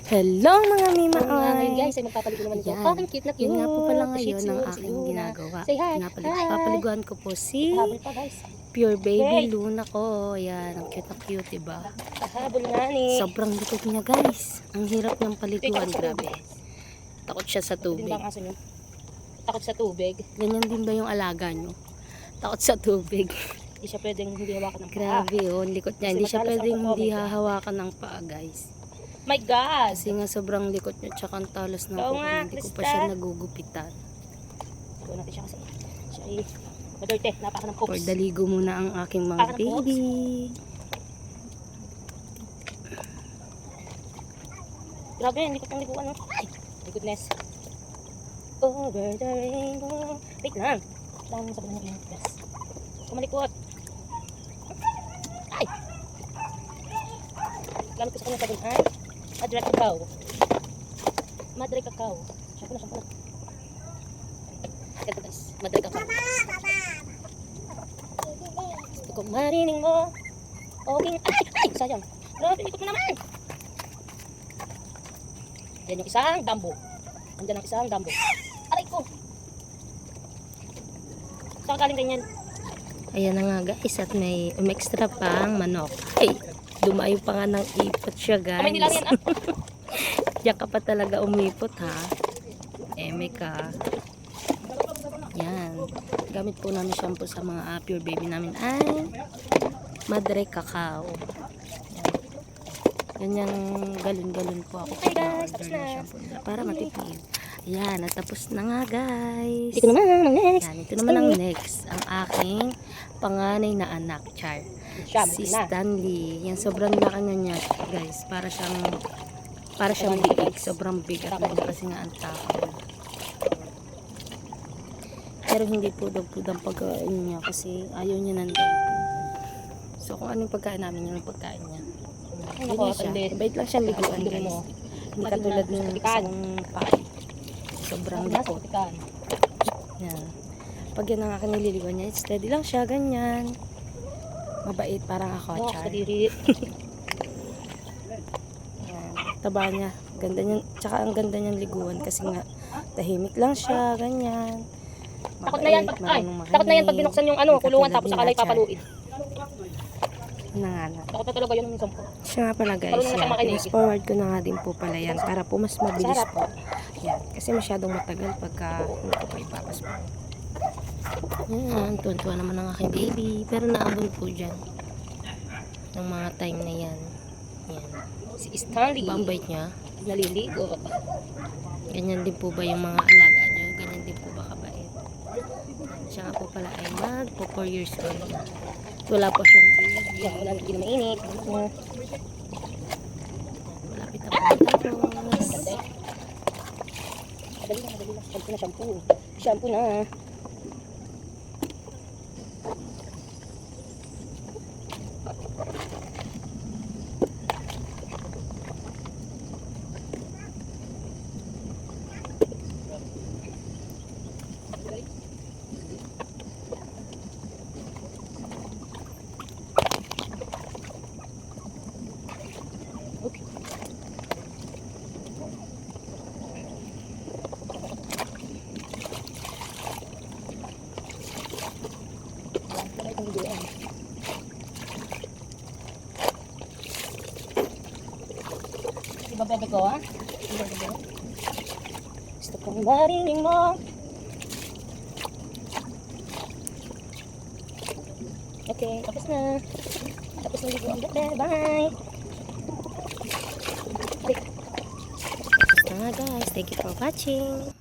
Hello mga Mima Ngayon Oy! guys, ay magpapaligo naman ito. Ayan. Oh, ang cute na cute. Yun nga po pala Shih ngayon Tzu, ang si aking Luna. ginagawa. Say hi. Papaliguan ko po si Habol pa guys. Pure Baby Hey. Luna ko. Ayan, ang cute na cute, diba? Habol nga ni. Sobrang likod niya guys. Ang hirap niyang paliguan, Takot sa grabe. tubig. Takot siya sa Din tubig. ba ang aso niyo? Takot sa tubig. Ganyan din ba yung alaga niyo? Takot sa tubig. Hindi siya pwedeng hindi hawakan ng paa. Grabe oh, ang likod niya. Kasi Hindi siya madalas pwedeng ang hindi kuko, hahawakan ng paa guys. My God! Kasi nga sobrang likod niya tsaka ang talas ng Oo kuko. nga, Hindi ko pa Krista. siya nagugupitan. Siguro natin siya kasi. Siya ay maderte. Napaka ng poops. For daligo muna ang aking mga Parang baby. Grabe, hindi ko pang liguan. No? Ay, my goodness. Over the rainbow. Wait lang. Lang sa banang yung dress. Kumalikot. Ay! Gamit ko sa kanyang sabon ay Madre Cacao. Madre Cacao. Shampoo na. Ito guys, Madre Cacao. Gusto ko marinig mo. Okay. Ay! Sayang. Grabe, ikot mo naman. Yan yung isang dambo. Andyan ang isang dambo. Aray ko. Saan galing ganyan? Ayan na nga guys, at may extra pang manok. Ay, dumayo pa nga ng ipot siya guys. Kamay nila yan ah. Diyan ka pa talaga umipot ha. Eme ka. Yan. Gamit po namin shampoo sa mga Pure Baby namin ay Madre Cacao. Ganyang galon-galon po ako Hey pag guys, tapos na-order na. ng shampoo nila para matipid. Ayan, natapos na nga guys. Ito naman ang next. Yan, ito naman ang next. Ang aking panganay na anak, Char. Siya, Si na. Stanley. Yan, sobrang laki na niya guys. Para siyang big. Sobrang big at big kasi nga ang tako. Pero hindi po daw po ang pagkain niya kasi ayaw niya nandun. So kung anong pagkain namin, yun ang pagkain niya. Ay, Hindi nako, siya. tandit. Bait lang siya liguan Tignan guys. mo. Hindi katulad ng isang paay. Sobrang Nasa likod. kutikan. Yan. Pag yan ang aking nililiwan niya, steady lang siya, ganyan. Mabait, parang ako, Oh, Char. kadiri. Yan. Taba niya. Ganda niya. Tsaka ang ganda niyang liguan kasi nga tahimik lang siya, ganyan. Takot na yan pag takot na yan pag binuksan yung Hindi kulungan katulad tapos ni akalay Char. papaluin. Nanganak. Takot na talaga yun ng sampo. Siya nga pala guys, Marunong na siyang yan. makinig. Fast forward ko na nga din po pala yan para po mas mabilis Sarap. po. Yan. Kasi masyadong matagal pagka hindi ko pa ipapasok. Yan, tuwan-tuwa naman ang aking baby. Pero naabot po dyan. Ng mga time na yan. Yan. Si Stanley. Diba ang bait niya? Naliligo. Ganyan din po ba yung mga alaga nyo? Ganyan din po ba kabait? Siya nga po pala ay magpo 4 years old na. Wala pa siyang baby. Yan, wala nang mainit. Malapit na po matapos. Madali lang. Shampoo na shampoo. Shampoo na. Okay. Diba bebe ko ha? Diba bebe? Gusto kong marinig mo. Okay, tapos na. Tapos na ligo ang bebe. Bye! Basta nga guys, thank you for watching.